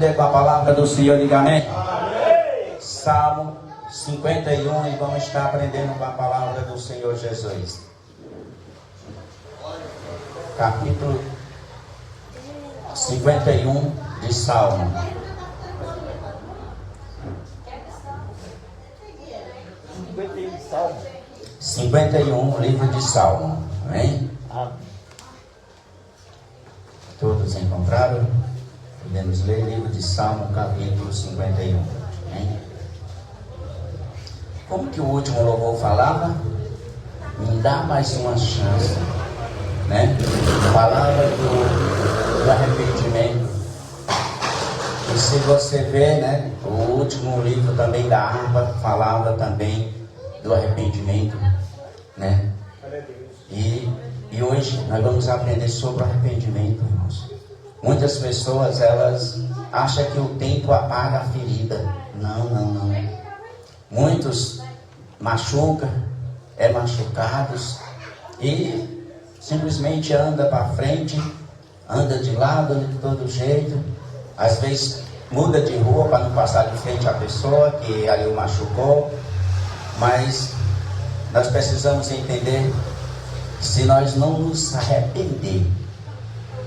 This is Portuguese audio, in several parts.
Com a palavra do Senhor, diga amém. Salmo 51, e vamos estar aprendendo com a palavra do Senhor Jesus. Capítulo 51 de Salmo. 51, livro de Salmo. Amém? Todos encontraram? Podemos ler o livro de Salmo, capítulo 51. Amém? Como que o último louvor falava? Me dá mais uma chance, né? Falava do arrependimento. E se você ver, né, o último livro também da harpa falava também do arrependimento, né? E hoje nós vamos aprender sobre o arrependimento, irmãos. Muitas pessoas, elas acham que o tempo apaga a ferida. Não. Muitos machucam, machucados e simplesmente anda para frente, anda de lado, de todo jeito. Às vezes muda de rua para não passar de frente à pessoa que ali o machucou. Mas nós precisamos entender que se nós não nos arrepender,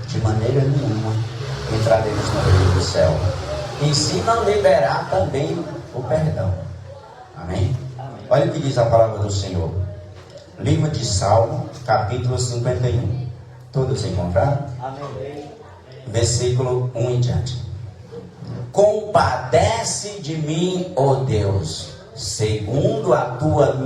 de maneira nenhuma entraremos no reino do céu. E se não liberar também o perdão. Amém? Olha o que diz a palavra do Senhor. Livro de Salmo, capítulo 51. Todos encontraram? Amém. Versículo 1 em diante. Compadece de mim, ó Deus, segundo a tua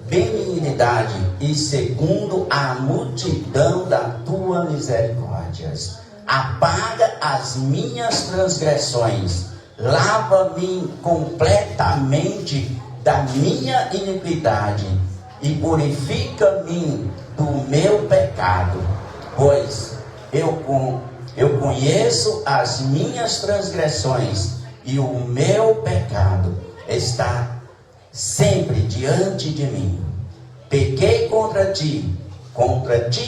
benignidade e segundo a multidão da tua misericórdias. Apaga as minhas transgressões, lava-me completamente da minha iniquidade e purifica-me do meu pecado, pois eu conheço as minhas transgressões e o meu pecado está sempre diante de mim. Pequei contra ti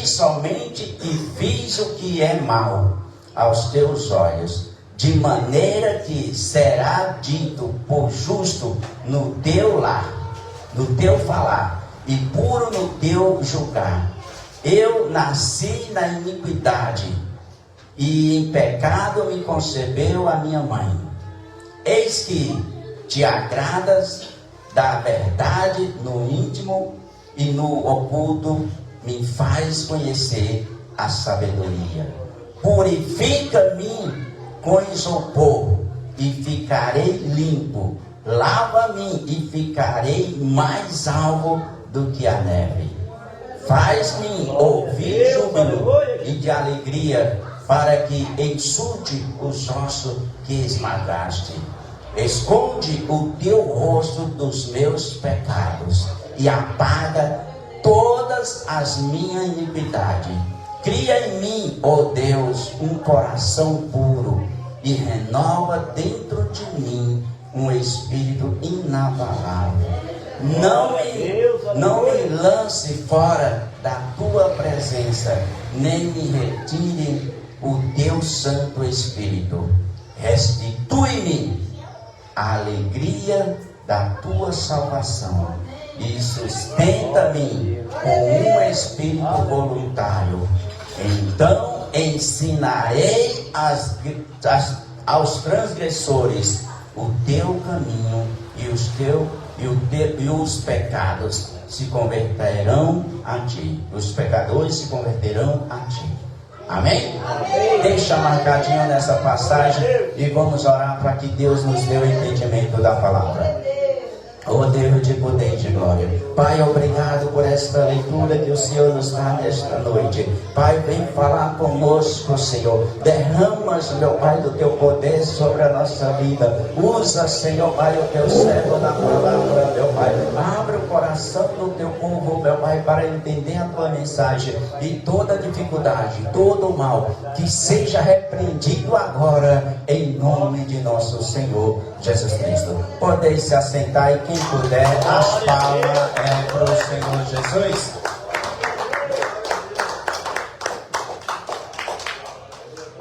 somente, e fiz o que é mal aos teus olhos, de maneira que será dito por justo no teu lar, no teu falar, e puro no teu julgar. Eu nasci na iniquidade, e em pecado me concebeu a minha mãe. Eis que te agradas da verdade no íntimo, e no oculto me faz conhecer a sabedoria. Purifica-me com isopor e ficarei limpo. Lava-me e ficarei mais alvo do que a neve. Faz-me ouvir júbilo e de alegria, para que insulte os ossos que esmagaste. Esconde o teu rosto dos meus pecados e apaga todas as minhas iniquidades. Cria em mim, ó Deus, um coração puro e renova dentro de mim um espírito inabalável. Não me lance fora da tua presença, nem me retire o teu Santo Espírito. Restitui-me a alegria da tua salvação e sustenta-me com um espírito voluntário. Então ensinarei aos transgressores o teu caminho, e os pecados se converterão a ti. Os pecadores se converterão a ti. Amém? Amém? Deixa marcadinho nessa passagem e vamos orar para que Deus nos dê o entendimento da palavra. Oh Deus de poder e de glória, Pai, obrigado por esta leitura que o Senhor nos dá nesta noite. Pai, vem falar conosco, Senhor. Derrama, meu Pai, do teu poder sobre a nossa vida. Usa, Senhor Pai, o teu servo na palavra, meu Pai. Abre o coração do teu povo, meu Pai, para entender a tua mensagem. E toda dificuldade, todo o mal, que seja repreendido agora, em nome de nosso Senhor Jesus Cristo. Podeis se assentar, e quem puder, as palmas para o Senhor Jesus.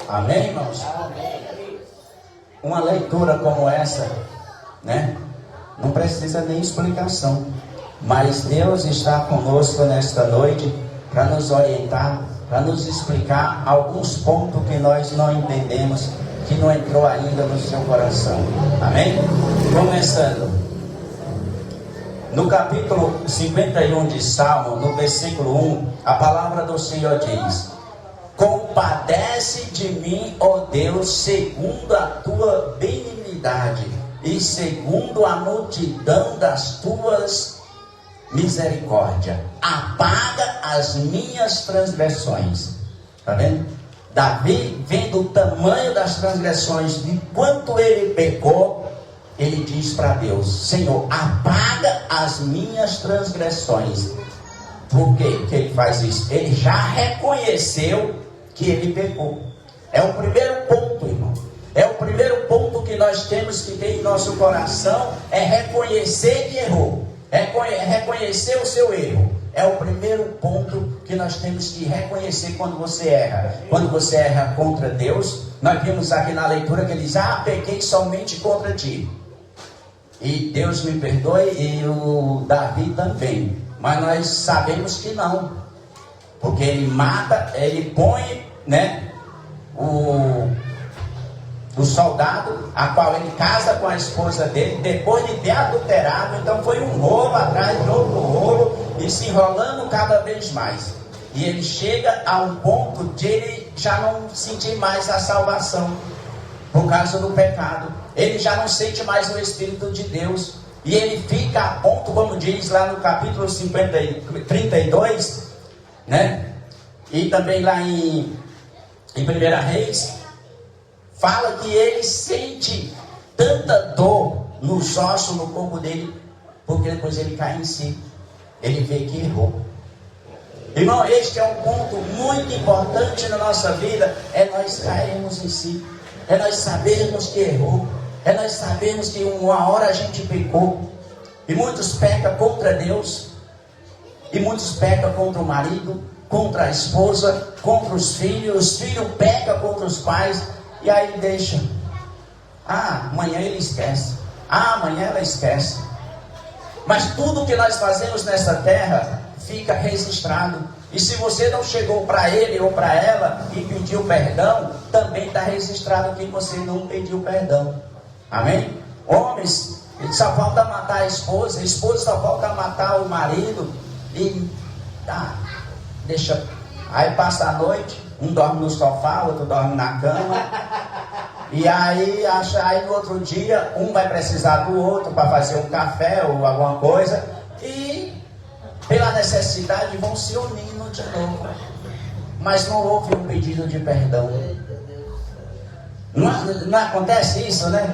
Amém, irmãos? uma leitura como essa, né? Não precisa nem explicação. Mas Deus está conosco nesta noite para nos orientar, para nos explicar alguns pontos que nós não entendemos, que não entrou ainda no seu coração. Amém? Começando. No capítulo 51 de Salmo, no versículo 1, a palavra do Senhor diz: compadece de mim, ó Deus, segundo a tua benignidade e segundo a multidão das tuas misericórdias, apaga as minhas transgressões. Está vendo? Davi, vendo o tamanho das transgressões, de quanto ele pecou, ele diz para Deus: Senhor, apaga as minhas transgressões. Por que ele faz isso? Ele já reconheceu que ele pecou. É o primeiro ponto, irmão. É o primeiro ponto que nós temos que ter em nosso coração, é reconhecer que errou. É reconhecer o seu erro. É o primeiro ponto que nós temos que reconhecer quando você erra. Quando você erra contra Deus, nós vimos aqui na leitura que ele diz: pequei somente contra ti. E Deus me perdoe, e o Davi também. Mas nós sabemos que não. Porque ele mata, ele põe, né, o soldado, a qual ele casa com a esposa dele, depois de ter adulterado. Então foi um rolo atrás de outro rolo, e se enrolando cada vez mais. E ele chega a um ponto de ele já não sentir mais a salvação, por causa do pecado. Ele já não sente mais o Espírito de Deus. E ele fica a ponto, como diz lá no capítulo 32, né? E também lá em 1 Reis, fala que ele sente tanta dor nos ossos, no corpo dele, porque depois ele cai em si. Ele vê que errou. Irmão, este é um ponto muito importante na nossa vida, é nós cairmos em si. É nós sabermos que errou. É nós sabermos que uma hora a gente pecou. E muitos pecam contra Deus. E muitos pecam contra o marido, contra a esposa, contra os filhos. Os filhos pecam contra os pais. E aí deixa. Amanhã ele esquece. Amanhã ela esquece. Mas tudo que nós fazemos nessa terra fica registrado. E se você não chegou para ele ou para ela e pediu perdão, também está registrado que você não pediu perdão. Amém? Homens, só falta matar a esposa só falta matar o marido. E deixa. Aí passa a noite, um dorme no sofá, outro dorme na cama. E aí no outro dia, um vai precisar do outro para fazer um café ou alguma coisa. E pela necessidade vão se unindo de novo. Mas não houve um pedido de perdão. Não acontece isso, né?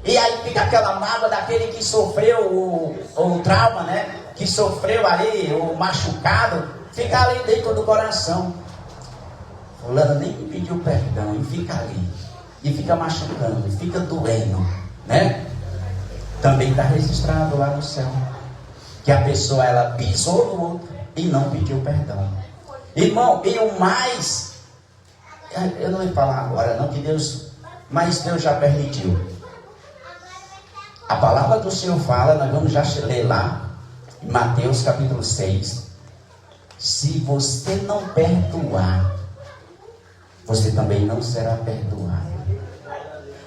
E aí fica aquela mágoa daquele que sofreu o trauma, né? Que sofreu ali, o machucado, fica ali dentro do coração. Fulano nem pediu perdão e fica ali. E fica machucando, e fica doendo, né? Também está registrado lá no céu que a pessoa, ela pisou no outro e não pediu perdão. Irmão, e o mais, eu não vou falar agora não, mas Deus já permitiu. A palavra do Senhor fala, nós vamos já ler lá, em Mateus capítulo 6. Se você não perdoar, você também não será perdoado.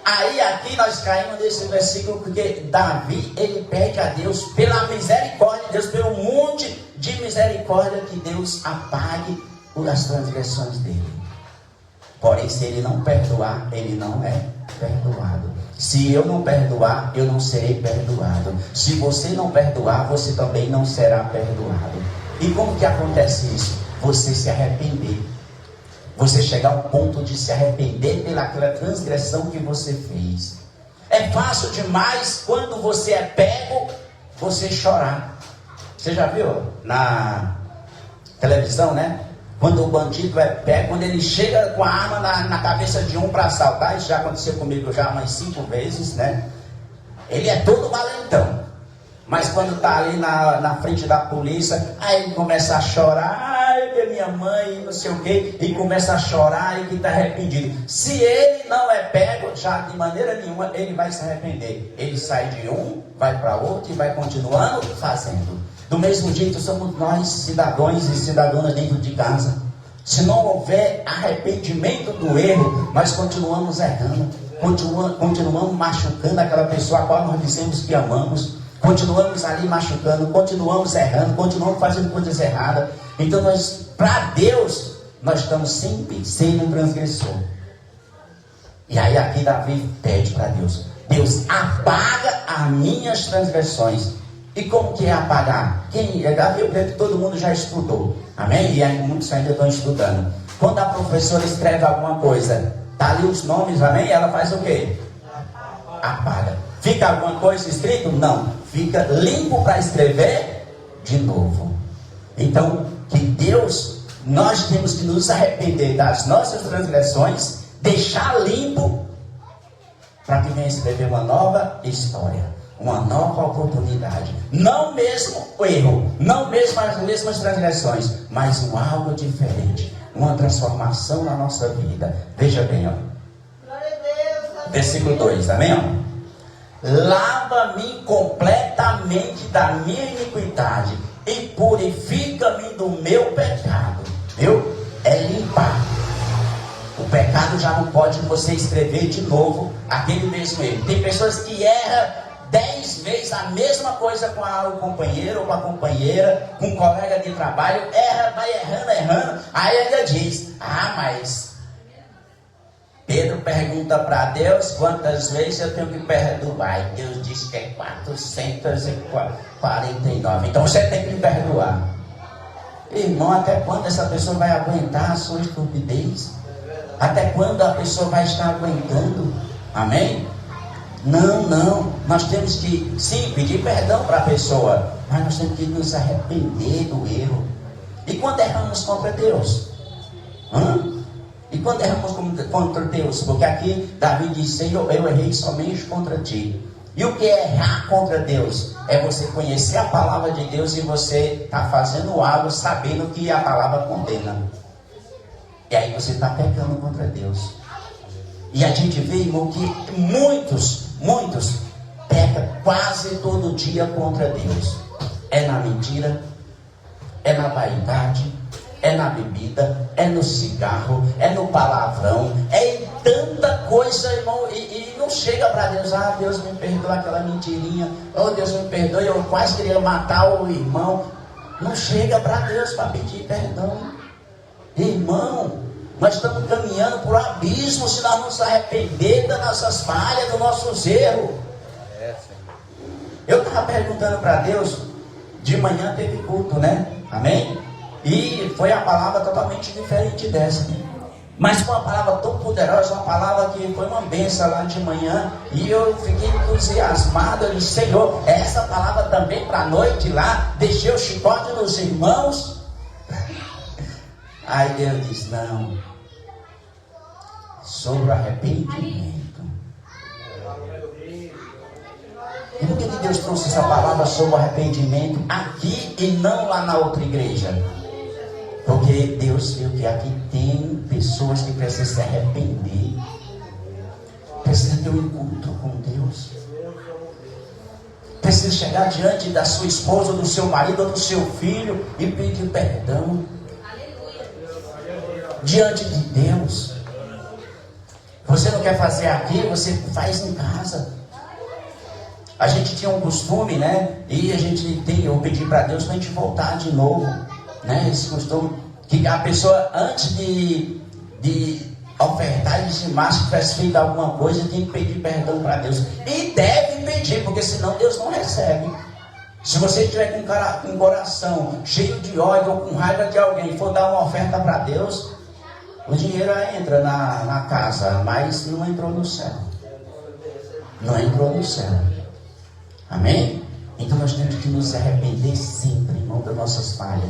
Aí aqui nós caímos nesse versículo, porque Davi, ele pede a Deus pela misericórdia de Deus, pelo monte de misericórdia, que Deus apague as transgressões dele. Porém, se ele não perdoar, ele não é perdoado. Se eu não perdoar, eu não serei perdoado. Se você não perdoar, você também não será perdoado. E como que acontece isso? Você se arrepender. Você chegar ao ponto de se arrepender pelaquela transgressão que você fez. É fácil demais quando você é pego, você chorar. Você já viu na televisão, né? Quando o bandido é pego, quando ele chega com a arma na cabeça de um para assaltar, isso já aconteceu comigo já umas 5 vezes, né? Ele é todo valentão. Mas quando está ali na frente da polícia, aí ele começa a chorar. Ai, que me minha mãe, não sei o quê, e começa a chorar e que está arrependido. Se ele não é pego, já de maneira nenhuma ele vai se arrepender. Ele sai de um, vai para outro e vai continuando fazendo. Do mesmo jeito somos nós, cidadãos e cidadãs dentro de casa. Se não houver arrependimento do erro, nós continuamos errando, continuamos machucando aquela pessoa a qual nós dizemos que amamos, continuamos ali machucando, continuamos errando, continuamos fazendo coisas erradas. Então para Deus, nós estamos sempre sendo transgressor. E aí aqui Davi pede para Deus: Deus, apaga as minhas transgressões. E como que é apagar? Davi, eu creio que todo mundo já estudou. Amém? E aí muitos ainda estão estudando. Quando a professora escreve alguma coisa, tá ali os nomes, amém? Ela faz o quê? Apaga. Fica alguma coisa escrito? Não. Fica limpo para escrever de novo. Então, que Deus, nós temos que nos arrepender das nossas transgressões, deixar limpo, para que venha escrever uma nova história. Uma nova oportunidade. Não mesmo o erro, não mesmo as mesmas transgressões, mas algo diferente. Uma transformação na nossa vida. Veja bem, ó. Versículo 2, amém? Ó? Lava-me completamente da minha iniquidade e purifica-me do meu pecado. Viu? É limpar. O pecado já não pode você escrever de novo aquele mesmo erro. Tem pessoas que erram 10 vezes a mesma coisa com o companheiro ou com a companheira, com um colega de trabalho, erra, vai errando, aí ainda diz: ah, mas Pedro pergunta para Deus quantas vezes eu tenho que perdoar, e Deus diz que é 449, então você tem que perdoar. Irmão, até quando essa pessoa vai aguentar a sua estupidez? Até quando a pessoa vai estar aguentando? Amém? Não, nós temos que, sim, pedir perdão para a pessoa, mas nós temos que nos arrepender do erro. E quando erramos contra Deus? E quando erramos contra Deus? Porque aqui Davi diz: Senhor, eu errei somente contra ti. E o que é errar contra Deus? É você conhecer a palavra de Deus e você está fazendo algo sabendo que a palavra condena. E aí você está pecando contra Deus. E a gente vê, irmão, que muitos pecam quase todo dia contra Deus. É na mentira, é na vaidade, é na bebida, é no cigarro, é no palavrão, é em tanta coisa, irmão, e não chega para Deus: ah, Deus me perdoa aquela mentirinha, oh, Deus me perdoa, eu quase queria matar o irmão. Não chega para Deus para pedir perdão. Irmão, nós estamos caminhando para o abismo se nós não nos arrepender das nossas falhas, dos nossos erros. Eu estava perguntando para Deus, de manhã teve culto, né? Amém? E foi a palavra totalmente diferente dessa, né? Mas foi uma palavra tão poderosa, uma palavra que foi uma bênção lá de manhã. E eu fiquei entusiasmado. Eu disse: Senhor, essa palavra também para a noite lá, deixei o chicote nos irmãos. Aí Deus disse: não, sobre o arrependimento. E por que Deus trouxe essa palavra sobre o arrependimento aqui e não lá na outra igreja? Porque Deus viu que aqui tem pessoas que precisam se arrepender, precisam ter um encontro com Deus, precisa chegar diante da sua esposa, do seu marido ou do seu filho e pedir perdão diante de Deus. Você não quer fazer aqui, você faz em casa. A gente tinha um costume, né? E eu pedi para Deus para a gente voltar de novo, né? Esse costume que a pessoa, antes de ofertar e dizimar, se tivesse feito alguma coisa, tem que pedir perdão para Deus. E deve pedir, porque senão Deus não recebe. Se você estiver com um coração cheio de ódio ou com raiva de alguém e for dar uma oferta para Deus, o dinheiro entra na casa, mas não entrou no céu. Não entrou no céu. Amém? Então nós temos que nos arrepender sempre, irmão, das nossas falhas.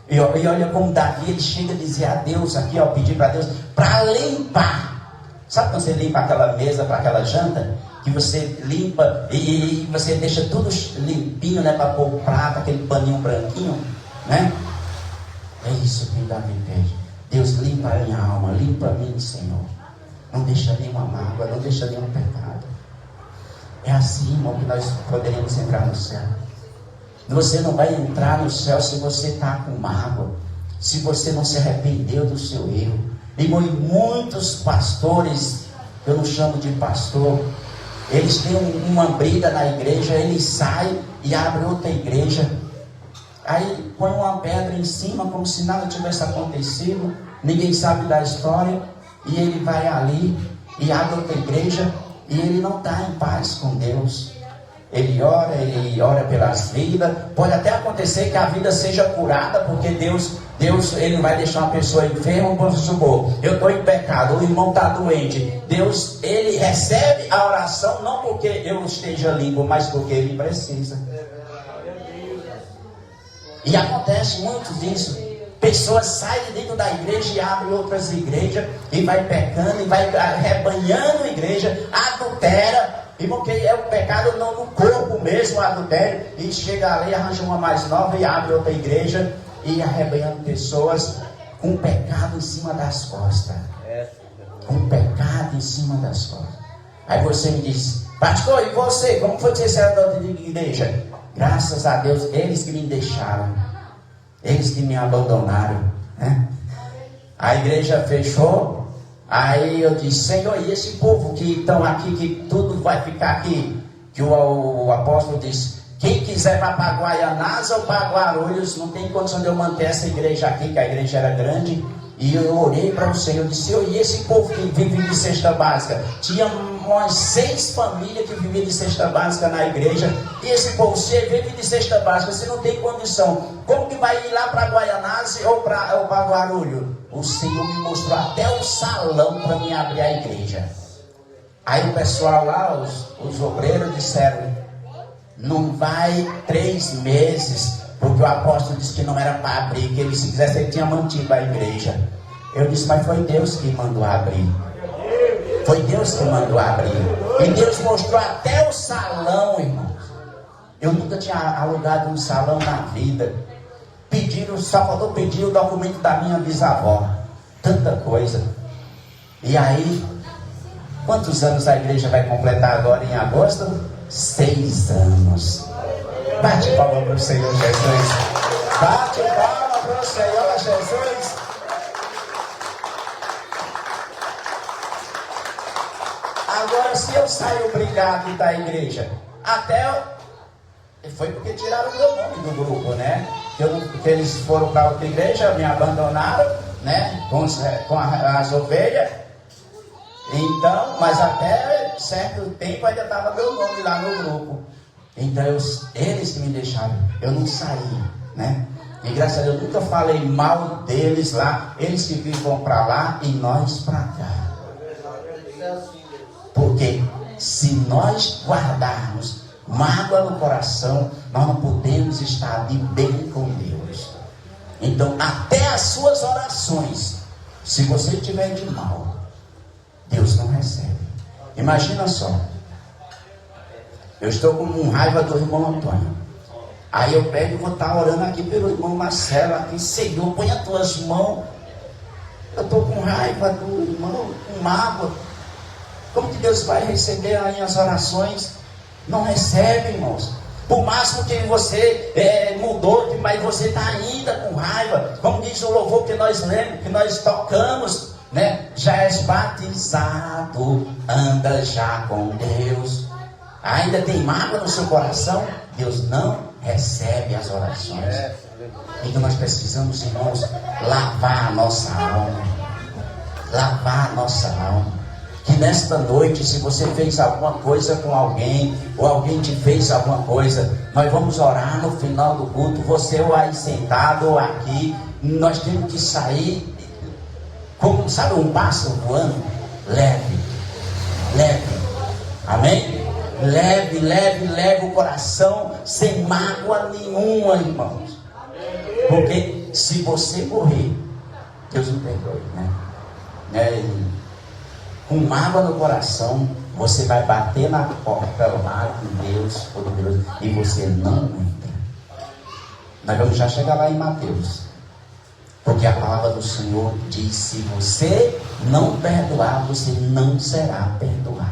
E olha como Davi, ele chega a dizer a Deus aqui, ó, pedir para Deus para limpar. Sabe quando você limpa aquela mesa para aquela janta? Que você limpa e você deixa tudo limpinho, né? Para pôr o prato, aquele paninho branquinho, né? É isso que Davi pede. Deus, limpa a minha alma, limpa a mim, Senhor. Não deixa nenhuma mágoa, não deixa nenhum pecado. É assim, irmão, que nós poderemos entrar no céu. Você não vai entrar no céu se você está com mágoa, se você não se arrependeu do seu erro. Irmão, e muitos pastores, eu não chamo de pastor, eles têm uma briga na igreja, eles saem e abrem outra igreja. Aí põe uma pedra em cima, como se nada tivesse acontecido, ninguém sabe da história, e ele vai ali e abre outra igreja, e ele não está em paz com Deus. Ele ora pelas vidas. Pode até acontecer que a vida seja curada, porque Deus ele não vai deixar uma pessoa enferma. Vamos supor, eu estou em pecado, o irmão está doente. Deus, ele recebe a oração não porque eu esteja limpo, mas porque ele precisa. E acontece muito disso. Pessoas saem de dentro da igreja e abrem outras igrejas, e vai pecando, e vai arrebanhando a igreja, adultera. Irmão, que é o pecado no corpo mesmo, o adultério, e chega ali, arranja uma mais nova e abre outra igreja, e arrebanhando pessoas com pecado em cima das costas. Com pecado em cima das costas. Aí você me diz, pastor, e você? Como foi que você saiu da outra igreja? Graças a Deus, eles que me deixaram, eles que me abandonaram, né? A igreja fechou. Aí eu disse, Senhor, e esse povo que estão aqui, que tudo vai ficar aqui? Que o apóstolo disse, quem quiser vá para Guaianás ou para Guarulhos, não tem condição de eu manter essa igreja aqui, que a igreja era grande. E eu orei para o Senhor, disse, Senhor, e esse povo que vive de cesta básica? Tinha umas 6 famílias que viviam de cesta básica na igreja. E esse povo, você vive de cesta básica, você não tem condição. Como que vai ir lá para Guaianás ou para Guarulhos? O Senhor me mostrou até o salão para me abrir a igreja. Aí o pessoal lá, os obreiros disseram, não vai 3 meses, porque o apóstolo disse que não era para abrir, que ele, se quisesse, ele tinha mantido a igreja. Eu disse, mas foi Deus que mandou abrir. Foi Deus que mandou abrir. E Deus mostrou até o salão, irmãos. Eu nunca tinha alugado um salão na vida. Só faltou pedir o documento da minha bisavó. Tanta coisa. E aí, quantos anos a igreja vai completar agora em agosto? 6 anos. Bate palma para o Senhor Jesus. Bate palma para o Senhor Jesus. Agora, se eu saio obrigado da igreja, até foi porque tiraram o meu nome do grupo, né? Que eles foram para outra igreja, me abandonaram, né? Com as ovelhas. Então, mas até certo tempo ainda estava meu nome lá no grupo. Então, eles que me deixaram, eu não saí, né? E graças a Deus, eu nunca falei mal deles lá. Eles que vão para lá e nós para cá. Porque se nós guardarmos mágoa no coração, nós não podemos estar de bem com Deus. Então, até as suas orações, se você tiver de mal, Deus não recebe. Imagina só, eu estou com raiva do irmão Antônio. Aí eu pego e vou estar orando aqui pelo irmão Marcelo, aqui, Senhor, põe as tuas mãos. Eu estou com raiva do irmão, com mágoa. Como que Deus vai receber as minhas orações? Não recebe, irmãos. Por máximo que você mudou, mas você está ainda com raiva. Como diz o louvor que nós lemos, que nós tocamos, né? Já és batizado, anda já com Deus. Ainda tem mágoa no seu coração? Deus não recebe as orações. Então nós precisamos, irmãos, lavar a nossa alma. Lavar a nossa alma. Que nesta noite, se você fez alguma coisa com alguém, ou alguém te fez alguma coisa, nós vamos orar no final do culto, você ou aí sentado ou aqui, nós temos que sair, como, sabe, um pássaro voando, leve, amém? Leve o coração, sem mágoa nenhuma, irmãos, porque se você morrer, Deus não perdoe, né? Com mágoa no coração, você vai bater na porta lá com Deus, Deus, e você não entra. Nós vamos já chegar lá em Mateus. Porque a palavra do Senhor diz: se você não perdoar, você não será perdoado.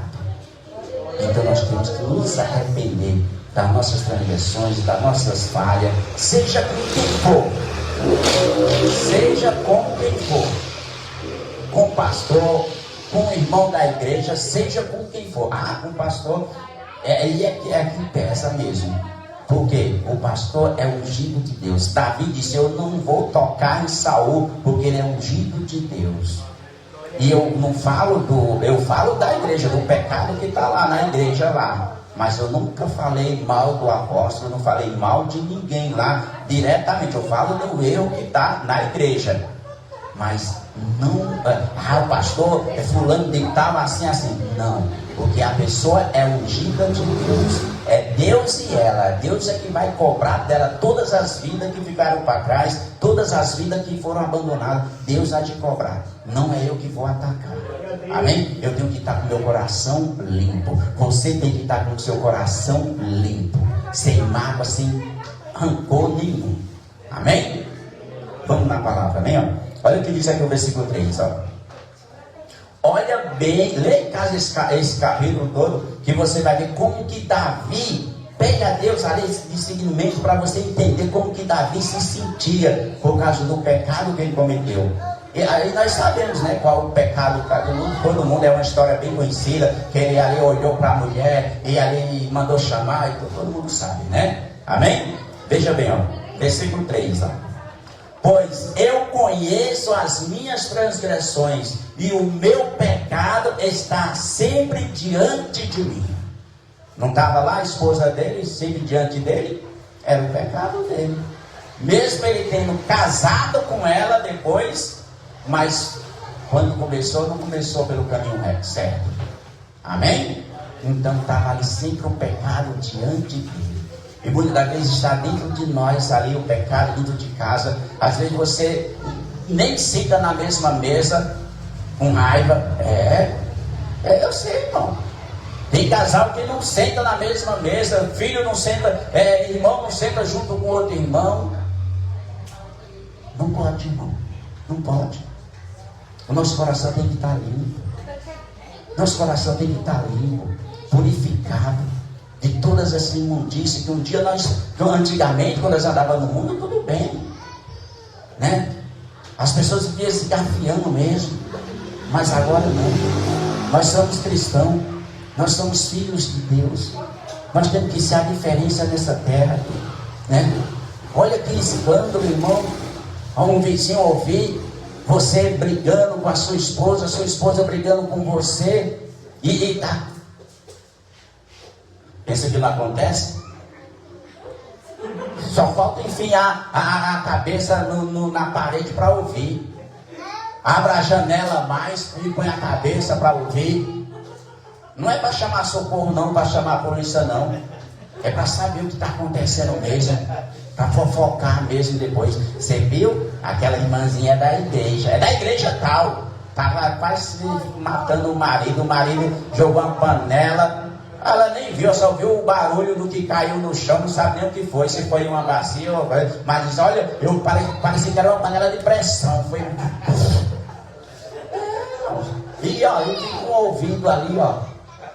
Então nós temos que nos arrepender das nossas transgressões, das nossas falhas, seja com quem for. Seja com quem for. Com o pastor, com o irmão da igreja, seja com quem for. Com o pastor, é que pesa mesmo. Porque o pastor é ungido de Deus. Davi disse: eu não vou tocar em Saul, porque ele é ungido de Deus. E eu não falo eu falo da igreja, do pecado que está lá na igreja lá. Mas eu nunca falei mal do apóstolo, não falei mal de ninguém lá diretamente. Eu falo do erro que está na igreja. Mas não, o pastor é fulano de tal, assim. Não, porque a pessoa é ungida de Deus. É Deus e ela. Deus é que vai cobrar dela todas as vidas que ficaram para trás, todas as vidas que foram abandonadas. Deus há de cobrar. Não é eu que vou atacar. Amém? Eu tenho que estar com meu coração limpo. Você tem que estar com o seu coração limpo, sem mágoa, sem rancor nenhum. Amém? Vamos na palavra, amém? Olha o que diz aqui o versículo 3, ó. Olha bem, lê em casa esse capítulo todo, que você vai ver como que Davi pede a Deus ali de seguimento, para você entender como que Davi se sentia por causa do pecado que ele cometeu. E aí nós sabemos, né, qual o pecado de todo mundo, é uma história bem conhecida, que ele ali olhou para a mulher e ali mandou chamar, e todo mundo sabe, né? Amém? Veja bem, ó, versículo 3, ó. Pois eu conheço as minhas transgressões, e o meu pecado está sempre diante de mim. Não estava lá a esposa dele, sempre diante dele? Era o pecado dele. Mesmo ele tendo casado com ela depois, mas quando começou, não começou pelo caminho certo. Amém? Então estava ali sempre o pecado diante dele. E muitas das vezes está dentro de nós ali o pecado, dentro de casa. Às vezes você nem senta na mesma mesa com raiva. Eu sei, irmão. Tem casal que não senta na mesma mesa, filho não senta, irmão não senta junto com outro irmão. Não pode, irmão. Não pode. O nosso coração tem que estar limpo. Nosso coração tem que estar limpo, purificado de todas essas imundícias que um dia antigamente, quando nós andávamos no mundo, tudo bem, né? As pessoas viviam se gafiando mesmo, mas agora não. Nós somos cristãos, nós somos filhos de Deus, nós temos que ser a diferença nessa terra, né? Olha que escândalo, irmão, um vizinho ouvir você brigando com a sua esposa brigando com você, e tá. Pensa que não acontece? Só falta enfiar a cabeça na parede para ouvir. Abra a janela mais e põe a cabeça para ouvir. Não é para chamar socorro não, para chamar a polícia não. É para saber o que está acontecendo mesmo. Para fofocar mesmo depois. Você viu? Aquela irmãzinha da igreja. É da igreja tal. Estava quase matando o marido jogou uma panela. Ela nem viu, só viu o barulho do que caiu no chão, não sabe nem o que foi, se foi uma bacia ou... Mas diz, olha, eu parecia que era uma panela de pressão. Foi... E ó, eu fico ouvindo ali, ó.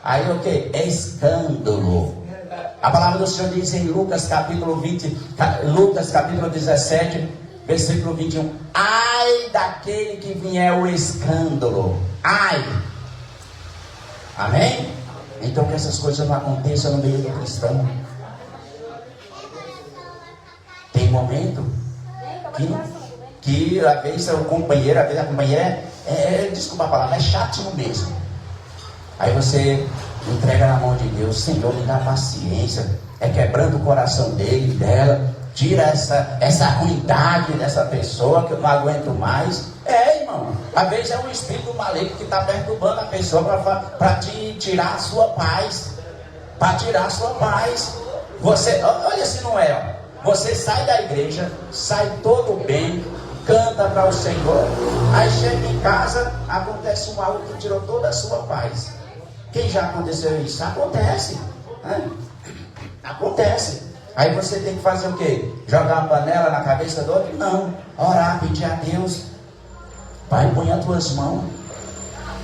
Aí o que? É escândalo. A palavra do Senhor diz em Lucas capítulo 17, versículo 21. Ai daquele que vier o escândalo. Ai. Amém? Então que essas coisas não aconteçam no meio do cristão. Tem momento que às vezes o companheiro, às vezes a companheira desculpa a palavra, é chatinho mesmo. Aí você entrega na mão de Deus, Senhor, me dá paciência, quebrando o coração dele, dela, tira essa ruindade dessa pessoa que eu não aguento mais. Irmão, às vezes é um espírito maligno que está perturbando a pessoa para te tirar a sua paz. Para tirar a sua paz. Você, olha se não é, ó. Você sai da igreja, sai todo bem, canta para o Senhor, aí chega em casa, acontece um algo que tirou toda a sua paz. Quem já aconteceu isso? Acontece, né? Acontece. Aí você tem que fazer o quê? Jogar uma panela na cabeça do outro? Não. Orar, pedir a Deus. Pai, põe as tuas mãos.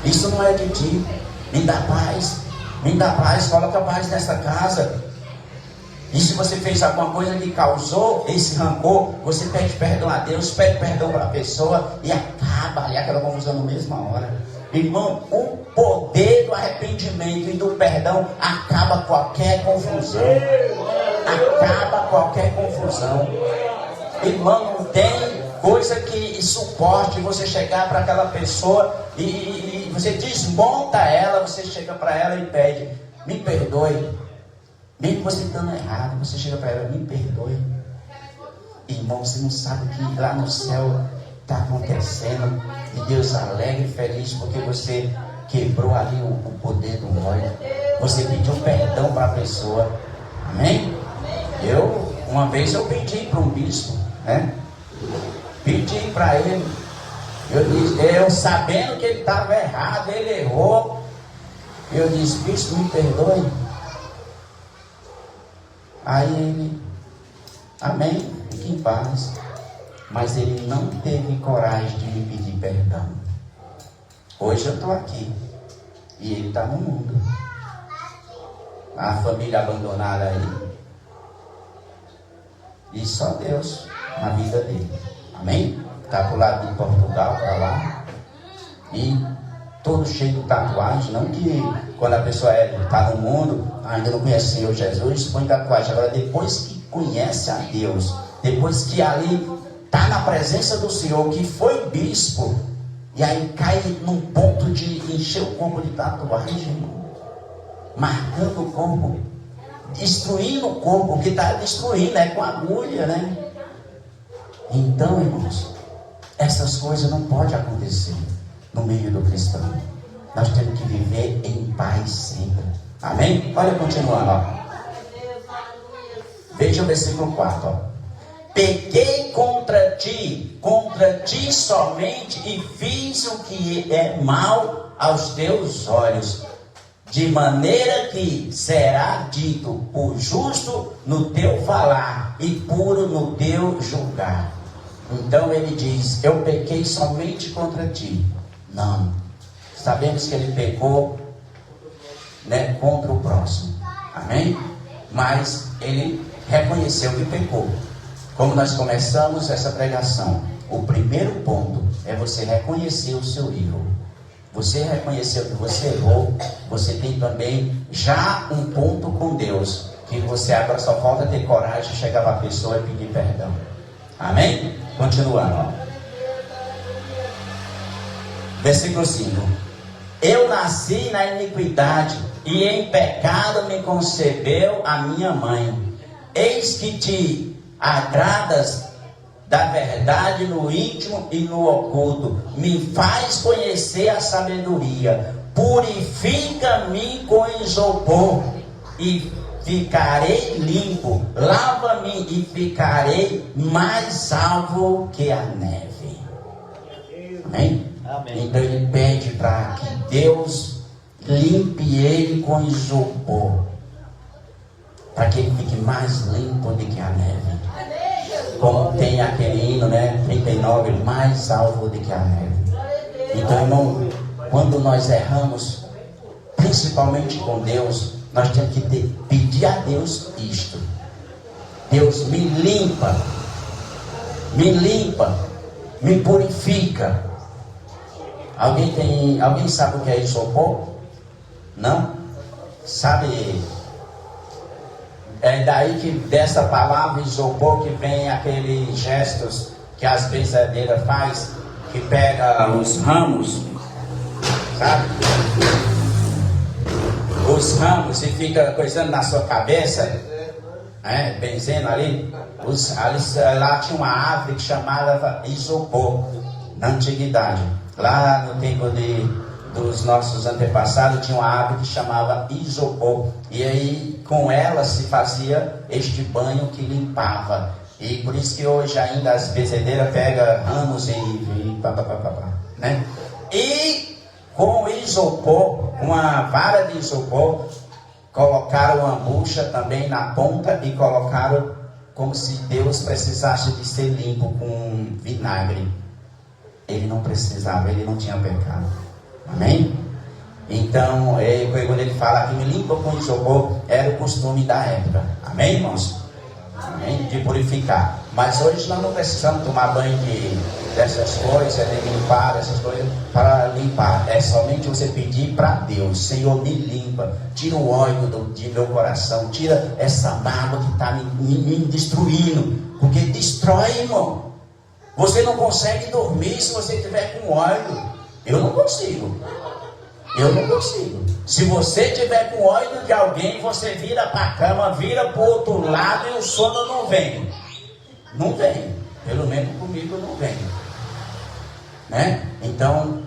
Isso não é de ti. Me dá paz. Me dá paz. Coloca paz nessa casa. E se você fez alguma coisa que causou esse rancor, você pede perdão a Deus, pede perdão para a pessoa e acaba ali aquela confusão na mesma hora. Irmão, o poder do arrependimento e do perdão acaba qualquer confusão. Acaba qualquer confusão. Irmão, não tem coisa que suporte você chegar para aquela pessoa e você desmonta ela, você chega para ela e pede, me perdoe. Mesmo você estando errado, você chega para ela, me perdoe. Irmão, você não sabe que lá no céu está acontecendo. E Deus alegre e feliz porque você quebrou ali o poder do ódio. Você pediu perdão para a pessoa. Amém? Uma vez eu pedi para um bispo, né? Pedi para ele. Eu sabendo que ele estava errado, ele errou. Eu disse, bispo, me perdoe. Aí ele, amém, fique em paz. Mas ele não teve coragem de me pedir perdão. Hoje eu estou aqui e ele está no mundo. A família abandonada aí. E só Deus na vida dele. Amém? Está para o lado de Portugal, para lá. E todo cheio de tatuagem. Não que quando a pessoa está no mundo, ainda não conhece o Senhor Jesus, põe tatuagem. Agora depois que conhece a Deus, depois que ali está na presença do Senhor, que foi bispo, e aí cai num ponto de encher o corpo de tatuagem, marcando o corpo, destruindo o corpo, que está destruindo, com agulha, né? Então, irmãos, essas coisas não podem acontecer no meio do cristão. Nós temos que viver em paz sempre. Amém? Olha, continuando, ó. Veja o versículo 4, ó. Pequei contra ti somente, e fiz o que é mal aos teus olhos, de maneira que será dito o justo no teu falar e puro no teu julgar. Então ele diz, eu pequei somente contra ti. Não, sabemos que ele pecou, né, contra o próximo. Amém? Mas ele reconheceu que pecou. Como nós começamos essa pregação, o primeiro ponto é você reconhecer o seu erro. Você reconheceu que você errou, você tem também já um ponto com Deus, que você agora só falta ter coragem de chegar para a pessoa e pedir perdão. Amém? Continuando, ó. Versículo 5. Eu nasci na iniquidade, e em pecado me concebeu a minha mãe. Eis que te agradas da verdade no íntimo e no oculto. Me faz conhecer a sabedoria. Purifica-me com isopor, e ficarei limpo. Lava-me e ficarei mais salvo que a neve. Amém? Amém. Então ele pede para que Deus limpe ele com isopor, para que ele fique mais limpo do que a neve. Como tem aquele hino, né? 39, mais salvo do que a neve. Então, irmão, quando nós erramos, principalmente com Deus, nós temos que pedir a Deus isto: Deus, me limpa, me purifica. Alguém sabe o que é isopor? Não? Sabe? É daí que dessa palavra isopor que vem aqueles gestos que as benzedeiras faz, que pega os ramos, sabe? Os ramos e fica coisando na sua cabeça, benzendo ali. Lá tinha uma árvore que chamava isopor, na antiguidade. Lá no tempo dos nossos antepassados tinha uma árvore que chamava isopor, e aí com ela se fazia este banho que limpava. E por isso que hoje ainda as benzedeiras pegam ramos né? E com isopor, uma vara de isopor, colocaram uma bucha também na ponta e colocaram como se Deus precisasse de ser limpo com vinagre. Ele não precisava, ele não tinha pecado. Amém? Então, quando ele fala que me limpa com isopor, era o costume da época. Amém, irmãos? Amém? De purificar. Mas hoje nós não precisamos tomar banho dessas coisas, de limpar essas coisas para limpar. É somente você pedir para Deus: Senhor, me limpa, tira o óleo de meu coração, tira essa mágoa que está me destruindo, porque destrói, irmão. Você não consegue dormir se você estiver com óleo. Eu não consigo. Se você tiver com óleo de alguém, você vira para a cama, vira para o outro lado e o sono não vem. Não vem. Pelo menos comigo não vem. Né? Então,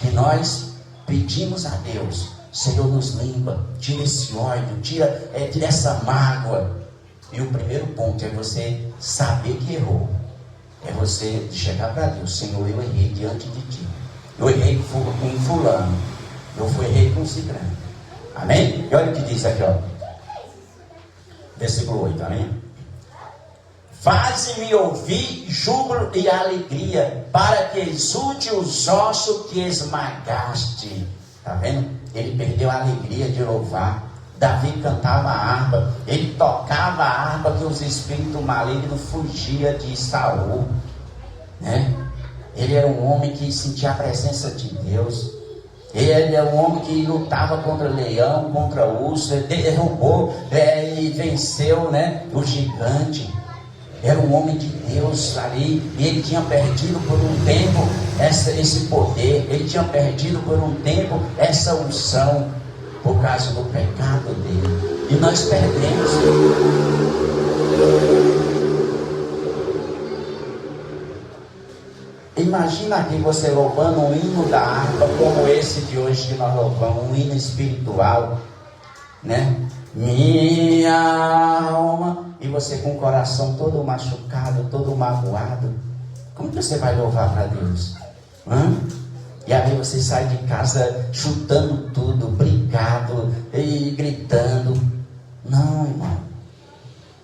que nós pedimos a Deus: Senhor, nos limpa, tira esse ódio, tira essa mágoa. E o primeiro ponto é você saber que errou. É você chegar para Deus: Senhor, eu errei diante de Ti. Eu errei com fulano. Eu errei com ciclano. Amém? E olha o que diz aqui, ó. Versículo 8, amém? Faze-me ouvir júbilo e alegria, para que exulte os ossos que esmagaste. Está vendo? Ele perdeu a alegria de louvar. Davi cantava a harpa, ele tocava a harpa que os espíritos malignos fugiam de Saul, né? Ele era um homem que sentia a presença de Deus. Ele é um homem que lutava contra leão, contra urso, derrubou e venceu, né, o gigante. Era um homem de Deus ali, e ele tinha perdido por um tempo esse poder, ele tinha perdido por um tempo essa unção, por causa do pecado dele. E nós perdemos. Imagina aqui você louvando um hino da harpa como esse de hoje que nós louvamos, um hino espiritual, né? Minha alma, e você com o coração todo machucado, todo magoado. Como que você vai louvar para Deus? E aí você sai de casa chutando tudo, brigado e gritando. Não, irmão.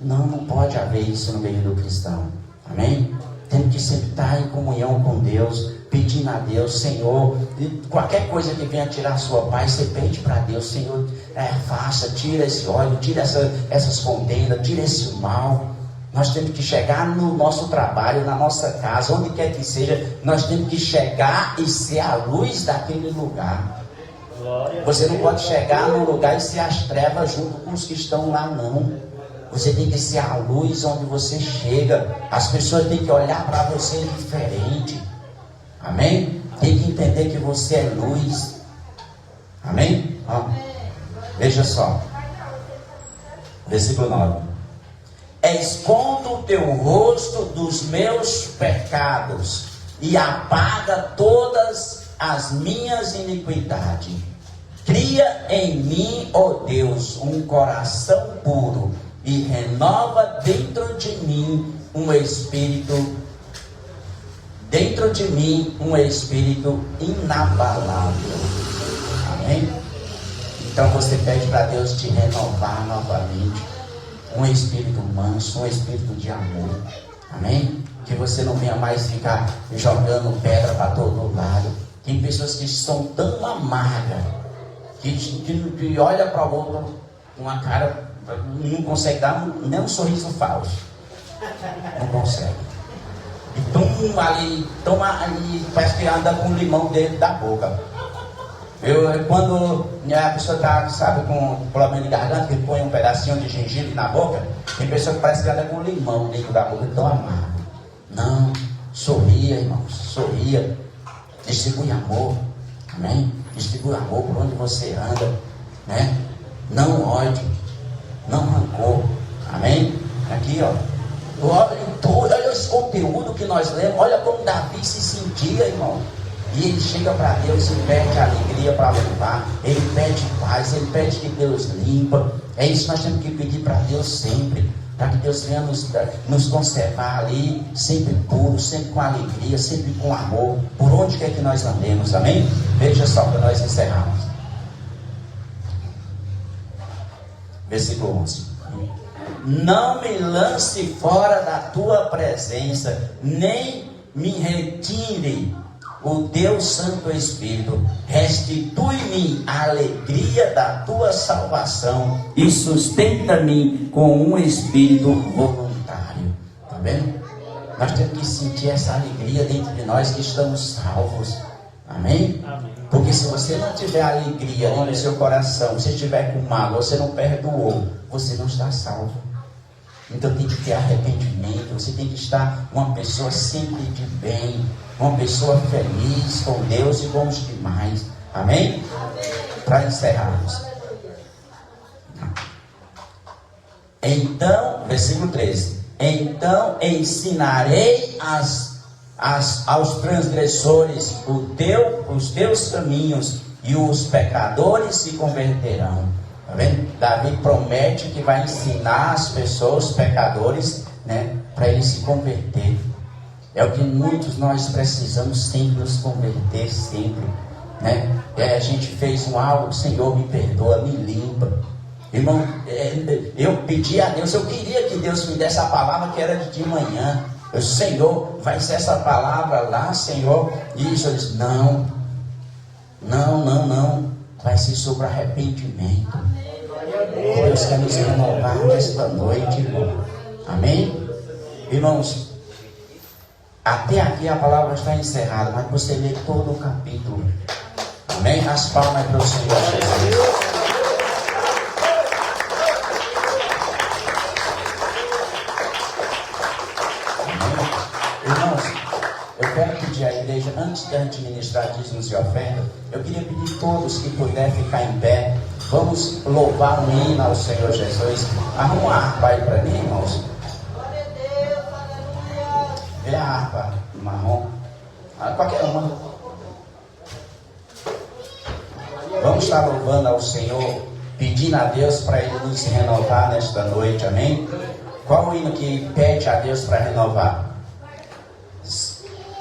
Não pode haver isso no meio do cristão. Amém? Tem que sempre estar em comunhão com Deus, pedindo a Deus: Senhor, qualquer coisa que venha tirar a sua paz, você pede para Deus: Senhor, faça, tira esse óleo, tira essas contendas, tira esse mal. Nós temos que chegar no nosso trabalho, na nossa casa, onde quer que seja, nós temos que chegar e ser a luz daquele lugar. Você não pode chegar no lugar e ser as trevas junto com os que estão lá, não. Você tem que ser a luz onde você chega. As pessoas têm que olhar para você diferente. Amém? Tem que entender que você é luz. Amém? Veja só. Versículo 9. Esconda o teu rosto dos meus pecados e apaga todas as minhas iniquidades. Cria em mim, ó Deus, um coração puro e renova dentro de mim um espírito inabalável. Amém? Então você pede para Deus te renovar novamente, um espírito manso, um espírito de amor. Amém? Que você não venha mais ficar jogando pedra para todo lado. Tem pessoas que são tão amargas que olha para o outro com uma cara, não consegue dar nem um sorriso falso. Não consegue. E toma ali, parece que anda com limão dentro da boca. Quando a pessoa está, sabe, com problema de garganta, que põe um pedacinho de gengibre na boca, tem pessoa que parece que anda com limão dentro da boca, tão amargo. Não, sorria, irmãos, sorria. Distribui amor. Amém? Distribui amor por onde você anda, né? Não ódio, não rancor. Amém? Aqui, ó. Olha esse conteúdo que nós lemos. Olha como Davi se sentia, irmão. E ele chega para Deus e pede alegria para louvar. Ele pede paz, ele pede que Deus limpa. É isso que nós temos que pedir para Deus sempre. Para que Deus venha nos conservar ali, sempre puro, sempre com alegria, sempre com amor, por onde quer que nós andemos. Amém? Veja só para nós encerrarmos. Versículo 11. Não me lance fora da tua presença, nem me retire o teu Santo Espírito. Restitui-me a alegria da tua salvação e sustenta-me com um espírito voluntário. Tá vendo? Nós temos que sentir essa alegria dentro de nós que estamos salvos. Amém? Amém. Porque se você não tiver alegria no seu coração, se estiver com mágoa, você não perdoou, você não está salvo. Então tem que ter arrependimento, você tem que estar uma pessoa sempre de bem, uma pessoa feliz com Deus e com os demais. Amém? Para encerrarmos. Então, versículo 13. Então ensinarei aos transgressores os teus caminhos, e os pecadores se converterão. Tá vendo? Davi promete que vai ensinar as pessoas, os pecadores, né, para eles se converter. É o que muitos nós precisamos sempre nos converter, sempre, né? A gente fez um algo, Senhor, me perdoa, me limpa. Irmão, eu pedi a Deus, eu queria que Deus me desse a palavra que era de manhã. Eu, Senhor, vai ser essa palavra lá, Senhor. E isso, eu disse, não, vai ser sobre arrependimento. Deus quer nos renovar nesta noite, irmão. Amém? Irmãos, até aqui a palavra está encerrada, mas você lê todo o capítulo. Amém? As palmas para o Senhor Jesus. A igreja, antes de a gente ministrar dízimos e oferta, eu queria pedir a todos que puderem ficar em pé. Vamos louvar um hino ao Senhor Jesus. Arruma uma harpa aí para mim, irmãos. Vê a harpa marrom, qualquer uma. Vamos estar louvando ao Senhor, pedindo a Deus para Ele nos renovar nesta noite, amém? Qual o hino que pede a Deus para renovar?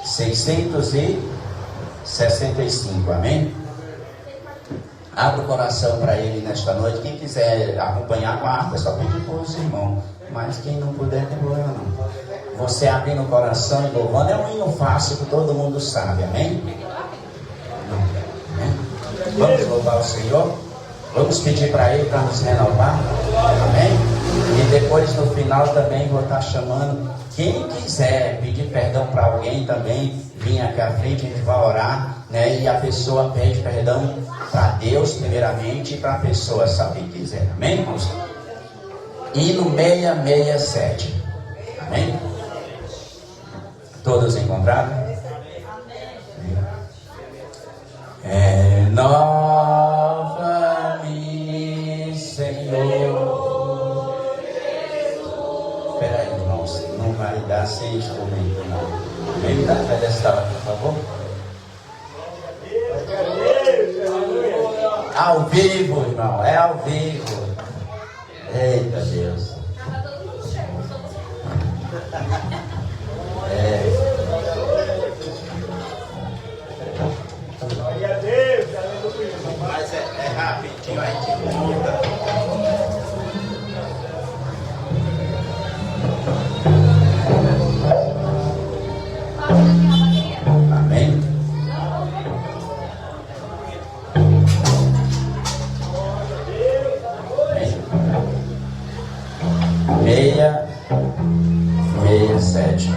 665, amém? Abra o coração para Ele nesta noite. Quem quiser acompanhar com a harpa, é só pedir para os irmãos. Mas quem não puder, tem problema não. Você abrindo o coração e louvando, é um hino fácil que todo mundo sabe, amém? Vamos louvar o Senhor. Vamos pedir para Ele para nos renovar, amém? E depois no final também vou estar chamando. Quem quiser pedir perdão para alguém também, vem aqui à frente, a gente vai orar, né? E a pessoa pede perdão para Deus primeiramente e para a pessoa, sabe quem quiser, amém, irmãos? Hino 667, amém? Todos encontraram? Renova-me, Senhor. Espera aí, irmãos, não vai dar sem instrumento, não. Vem me dar a pedestal aqui, por favor. Ao vivo, irmão, é ao vivo. Eita Deus. Mas é rapidinho aí de muda. Amém? Meia 67.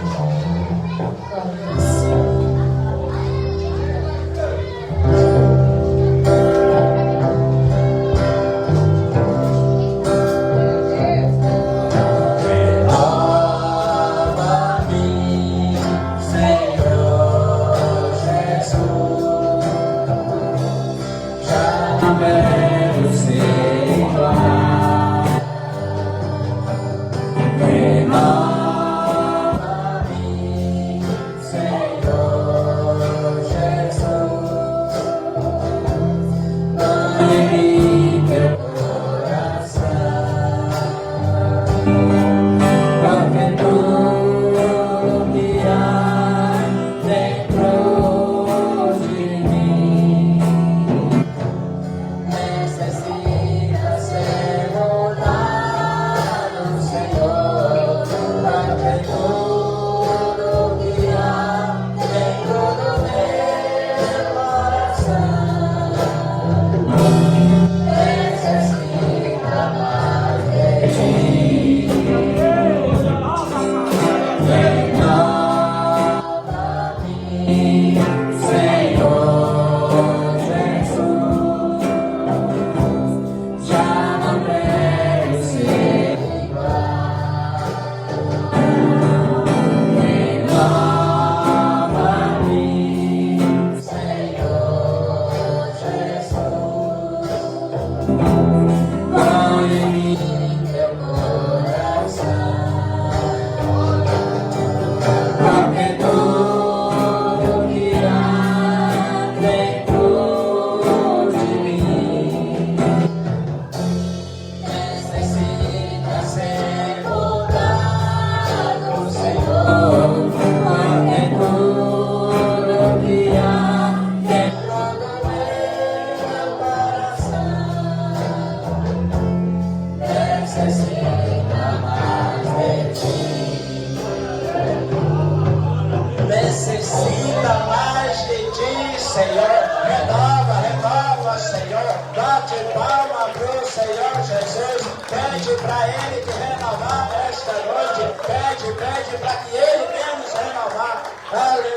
Renova-me, Necessita mais de ti, Senhor. Renova, Senhor. Bate palma pro Senhor Jesus. Pede para Ele te renovar esta noite. Pede para que Ele venha nos renovar. Aleluia.